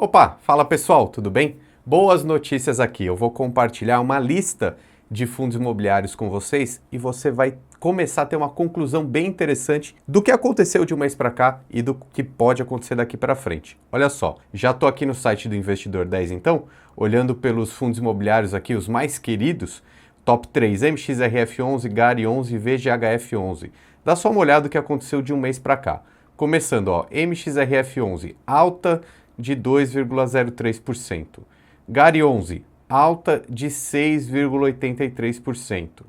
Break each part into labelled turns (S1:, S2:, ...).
S1: Opa, fala pessoal, tudo bem? Boas notícias aqui. Eu vou compartilhar uma lista de fundos imobiliários com vocês e você vai começar a ter uma conclusão bem interessante do que aconteceu de um mês para cá e do que pode acontecer daqui para frente. Olha só, já estou aqui no site do Investidor 10 então, olhando pelos fundos imobiliários aqui, os mais queridos, top 3, MXRF11, GARI11 e VGHF11. Dá só uma olhada no que aconteceu de um mês para cá. Começando, ó, MXRF11, alta de 2,03%. GARI 11, alta de 6,83%.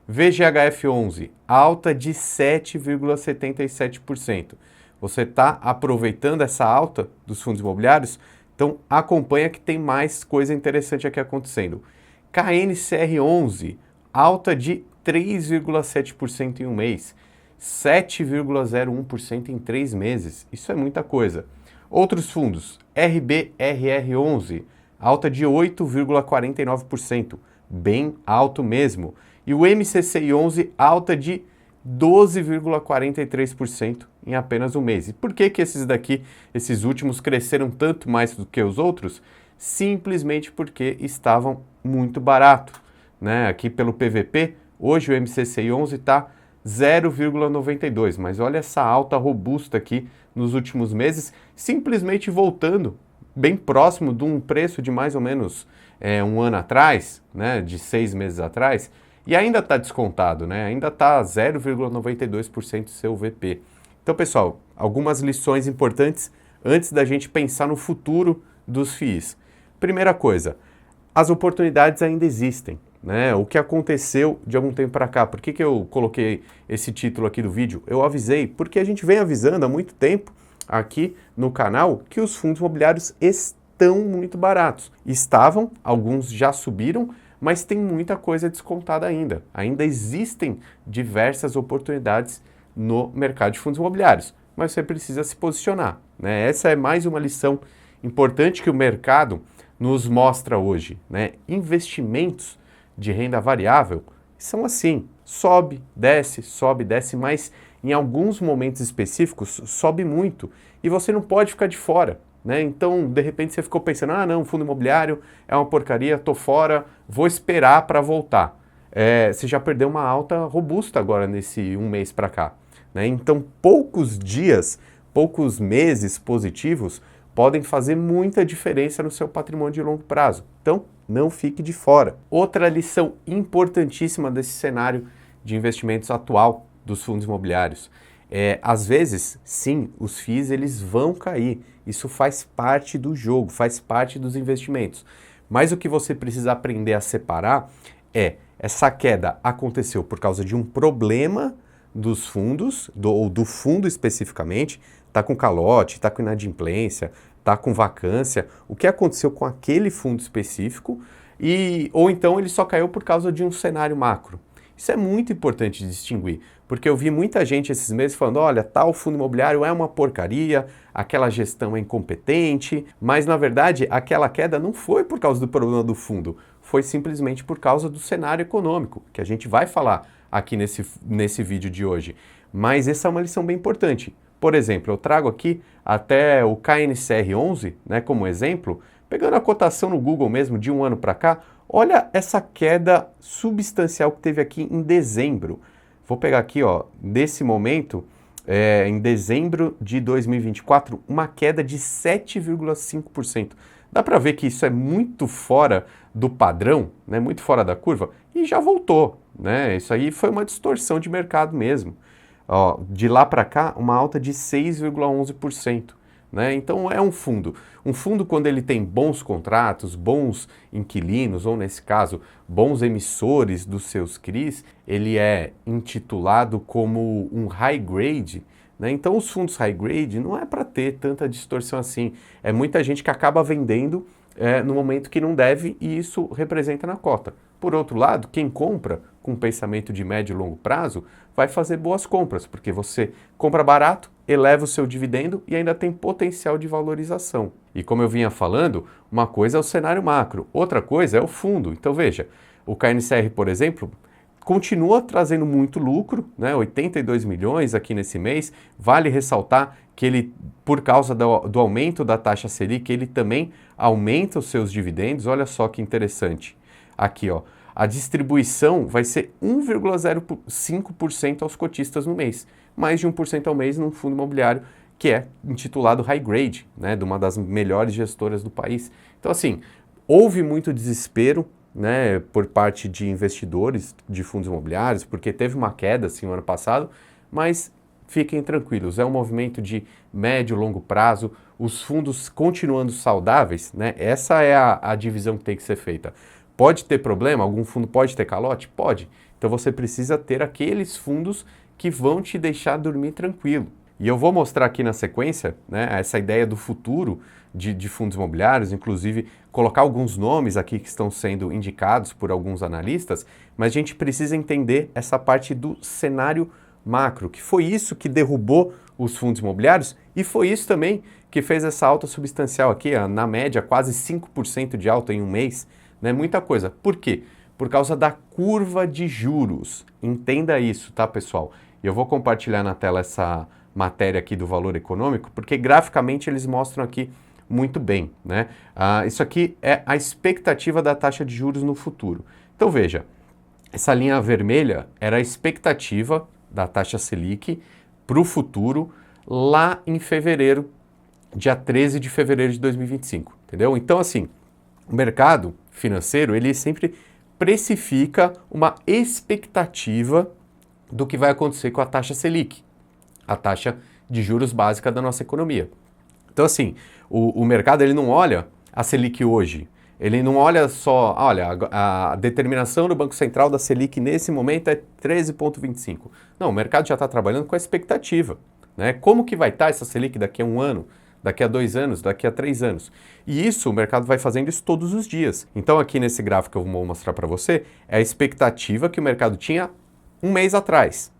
S1: VGHF 11, alta de 7,77%. Você está aproveitando essa alta dos fundos imobiliários? Então acompanha que tem mais coisa interessante aqui acontecendo. KNCR 11, alta de 3,7% em um mês. 7,01% em 3 meses. Isso é muita coisa. Outros fundos, RBRR11, alta de 8,49%, bem alto mesmo. E o MCCI11, alta de 12,43% em apenas um mês. E por que esses daqui, esses últimos, cresceram tanto mais do que os outros? Simplesmente porque estavam muito barato, né? Aqui pelo PVP, hoje o MCCI11 está 0,92, mas olha essa alta robusta aqui nos últimos meses, simplesmente voltando bem próximo de um preço de mais ou menos um ano atrás, né, de 6 meses atrás, e ainda está descontado, né, ainda está 0,92% seu VP. Então, pessoal, algumas lições importantes antes da gente pensar no futuro dos FIIs. Primeira coisa, as oportunidades ainda existem. Né? O que aconteceu de algum tempo para cá? Por que eu coloquei esse título aqui do vídeo? Eu avisei, porque a gente vem avisando há muito tempo aqui no canal que os fundos imobiliários estão muito baratos. Estavam, alguns já subiram, mas tem muita coisa descontada ainda. Ainda existem diversas oportunidades no mercado de fundos imobiliários, mas você precisa se posicionar. Né? Essa é mais uma lição importante que o mercado nos mostra hoje. Né? Investimentos de renda variável são assim, sobe, desce, mas em alguns momentos específicos sobe muito e você não pode ficar de fora, né? Então, de repente você ficou pensando, não, fundo imobiliário é uma porcaria, tô fora, vou esperar para voltar. Você já perdeu uma alta robusta agora nesse um mês para cá, né? Então, poucos dias, poucos meses positivos podem fazer muita diferença no seu patrimônio de longo prazo. Então, não fique de fora. Outra lição importantíssima desse cenário de investimentos atual dos fundos imobiliários. Às vezes, sim, os FIIs eles vão cair. Isso faz parte do jogo, faz parte dos investimentos. Mas o que você precisa aprender a separar essa queda aconteceu por causa de um problema dos fundos, ou do fundo especificamente, está com calote, está com inadimplência, está com vacância, o que aconteceu com aquele fundo específico, ou então ele só caiu por causa de um cenário macro. Isso é muito importante distinguir, porque eu vi muita gente esses meses falando, olha, tal fundo imobiliário é uma porcaria, aquela gestão é incompetente, mas na verdade aquela queda não foi por causa do problema do fundo, foi simplesmente por causa do cenário econômico, que a gente vai falar aqui nesse vídeo de hoje. Mas essa é uma lição bem importante. Por exemplo, eu trago aqui até o KNCR 11, né, como exemplo, pegando a cotação no Google mesmo de um ano para cá, olha essa queda substancial que teve aqui em dezembro. Vou pegar aqui, ó, desse momento, em dezembro de 2024, uma queda de 7,5%. Dá para ver que isso é muito fora do padrão, né, muito fora da curva, e já voltou. Né? Isso aí foi uma distorção de mercado mesmo. Ó, de lá para cá, uma alta de 6,11%. Né? Então é um fundo. Um fundo, quando ele tem bons contratos, bons inquilinos, ou nesse caso, bons emissores dos seus CRIs, ele é intitulado como um high grade. Né? Então os fundos high grade não é para ter tanta distorção assim. É muita gente que acaba vendendo no momento que não deve e isso representa na cota. Por outro lado, quem compra com pensamento de médio e longo prazo vai fazer boas compras, porque você compra barato, eleva o seu dividendo e ainda tem potencial de valorização. E como eu vinha falando, uma coisa é o cenário macro, outra coisa é o fundo. Então veja, o KNCR, por exemplo, continua trazendo muito lucro, né? 82 milhões aqui nesse mês. Vale ressaltar que ele, por causa do aumento da taxa Selic, ele também aumenta os seus dividendos. Olha só que interessante. Aqui, ó, a distribuição vai ser 1,05% aos cotistas no mês, mais de 1% ao mês num fundo imobiliário que é intitulado High Grade, né, de uma das melhores gestoras do país. Então, assim, houve muito desespero, né, por parte de investidores de fundos imobiliários, porque teve uma queda, assim, no ano passado, mas fiquem tranquilos, é um movimento de médio e longo prazo, os fundos continuando saudáveis, né, essa é a divisão que tem que ser feita. Pode ter problema? Algum fundo pode ter calote? Pode. Então você precisa ter aqueles fundos que vão te deixar dormir tranquilo. E eu vou mostrar aqui na sequência, né, essa ideia do futuro de fundos imobiliários, inclusive colocar alguns nomes aqui que estão sendo indicados por alguns analistas, mas a gente precisa entender essa parte do cenário macro, que foi isso que derrubou os fundos imobiliários e foi isso também que fez essa alta substancial aqui, na média quase 5% de alta em um mês, né, muita coisa. Por quê? Por causa da curva de juros. Entenda isso, tá, pessoal? E eu vou compartilhar na tela essa matéria aqui do Valor Econômico, porque graficamente eles mostram aqui muito bem, né? Isso aqui é a expectativa da taxa de juros no futuro. Então veja, essa linha vermelha era a expectativa da taxa Selic para o futuro lá em fevereiro, dia 13 de fevereiro de 2025, entendeu? Então assim, o mercado financeiro, ele sempre precifica uma expectativa do que vai acontecer com a taxa Selic, a taxa de juros básica da nossa economia. Então assim, o mercado ele não olha a Selic hoje, ele não olha só, olha, a determinação do Banco Central da Selic nesse momento é 13,25. Não, o mercado já está trabalhando com a expectativa, né? Como que vai estar essa Selic daqui a um ano, daqui a 2 anos, daqui a 3 anos? E isso, o mercado vai fazendo isso todos os dias. Então aqui nesse gráfico que eu vou mostrar para você, é a expectativa que o mercado tinha um mês atrás.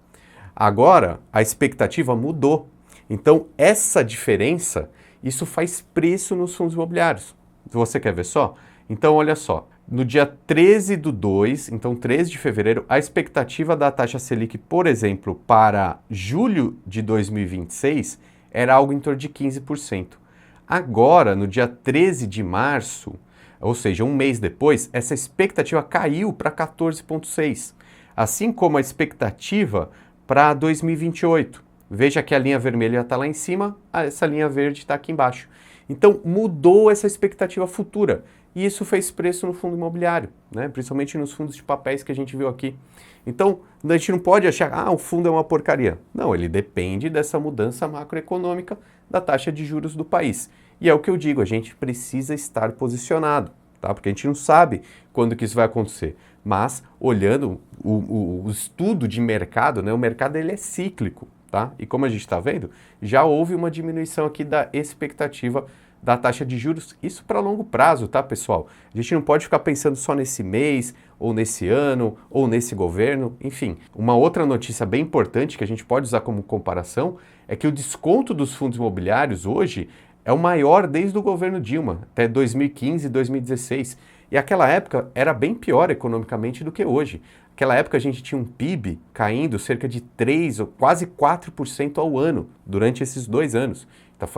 S1: Agora, a expectativa mudou. Então, essa diferença, isso faz preço nos fundos imobiliários. Você quer ver só? Então, olha só. No dia 13/2, então 13 de fevereiro, a expectativa da taxa Selic, por exemplo, para julho de 2026, era algo em torno de 15%. Agora, no dia 13 de março, ou seja, um mês depois, essa expectativa caiu para 14,6%. Assim como a expectativa para 2028. Veja que a linha vermelha está lá em cima, essa linha verde está aqui embaixo. Então mudou essa expectativa futura e isso fez preço no fundo imobiliário, né? Principalmente nos fundos de papéis que a gente viu aqui. Então a gente não pode achar, o fundo é uma porcaria. Não, ele depende dessa mudança macroeconômica da taxa de juros do país. E é o que eu digo, a gente precisa estar posicionado, tá? Porque a gente não sabe quando que isso vai acontecer. Mas olhando o estudo de mercado, né, o mercado ele é cíclico, tá? E como a gente está vendo, já houve uma diminuição aqui da expectativa da taxa de juros, isso para longo prazo, tá, pessoal? A gente não pode ficar pensando só nesse mês, ou nesse ano, ou nesse governo, enfim. Uma outra notícia bem importante que a gente pode usar como comparação é que o desconto dos fundos imobiliários hoje é o maior desde o governo Dilma, até 2015 e 2016. E aquela época era bem pior economicamente do que hoje. Naquela época a gente tinha um PIB caindo cerca de 3% ou quase 4% ao ano durante esses 2 anos. Então,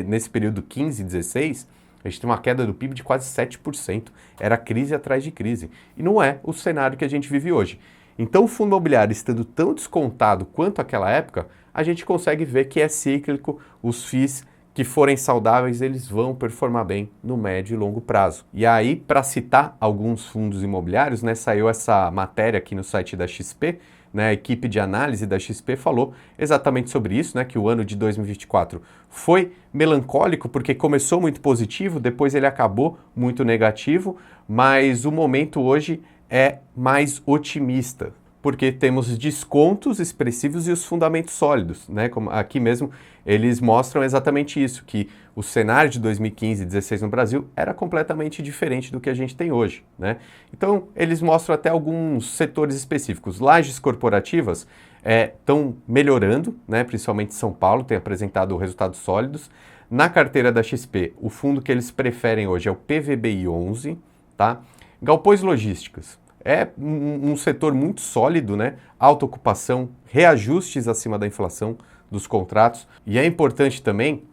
S1: nesse período 15 e 16, a gente tem uma queda do PIB de quase 7%. Era crise atrás de crise. E não é o cenário que a gente vive hoje. Então o fundo imobiliário estando tão descontado quanto aquela época, a gente consegue ver que é cíclico, os FIIs que forem saudáveis, eles vão performar bem no médio e longo prazo. E aí, para citar alguns fundos imobiliários, né, saiu essa matéria aqui no site da XP, né, a equipe de análise da XP falou exatamente sobre isso, né, que o ano de 2024 foi melancólico porque começou muito positivo, depois ele acabou muito negativo, mas o momento hoje é mais otimista, porque temos descontos expressivos e os fundamentos sólidos, né? Como aqui mesmo eles mostram exatamente isso, que o cenário de 2015 e 2016 no Brasil era completamente diferente do que a gente tem hoje, né? Então eles mostram até alguns setores específicos. Lajes corporativas estão melhorando, né? Principalmente São Paulo tem apresentado resultados sólidos. Na carteira da XP, o fundo que eles preferem hoje é o PVBI 11, tá? Galpões logísticas. É um setor muito sólido, né? Alta ocupação, reajustes acima da inflação, dos contratos. E é importante também,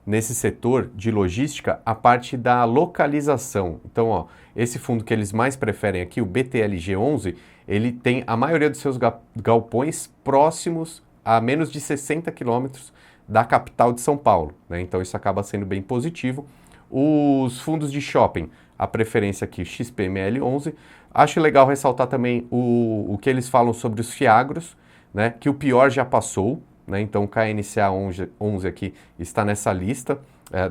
S1: nesse setor de logística, a parte da localização. Então, ó, esse fundo que eles mais preferem aqui, o BTLG11, ele tem a maioria dos seus galpões próximos a menos de 60 quilômetros da capital de São Paulo, né? Então isso acaba sendo bem positivo. Os fundos de shopping, a preferência aqui, XPML11. Acho legal ressaltar também o que eles falam sobre os fiagros, né? Que o pior já passou, né? Então o KNCA 11 aqui está nessa lista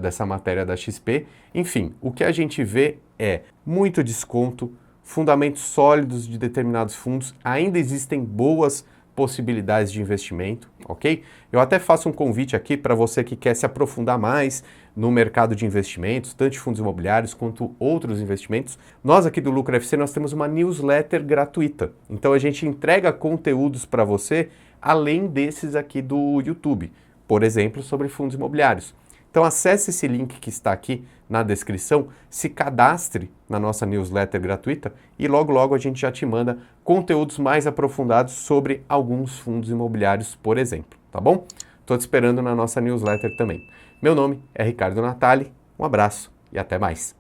S1: dessa matéria da XP. Enfim, o que a gente vê é muito desconto, fundamentos sólidos de determinados fundos, ainda existem boas possibilidades de investimento, ok? Eu até faço um convite aqui para você que quer se aprofundar mais no mercado de investimentos, tanto de fundos imobiliários quanto outros investimentos. Nós aqui do Lucro FC, nós temos uma newsletter gratuita. Então a gente entrega conteúdos para você além desses aqui do YouTube, por exemplo, sobre fundos imobiliários. Então acesse esse link que está aqui na descrição, se cadastre na nossa newsletter gratuita e logo logo a gente já te manda conteúdos mais aprofundados sobre alguns fundos imobiliários, por exemplo, tá bom? Estou te esperando na nossa newsletter também. Meu nome é Ricardo Natali, um abraço e até mais.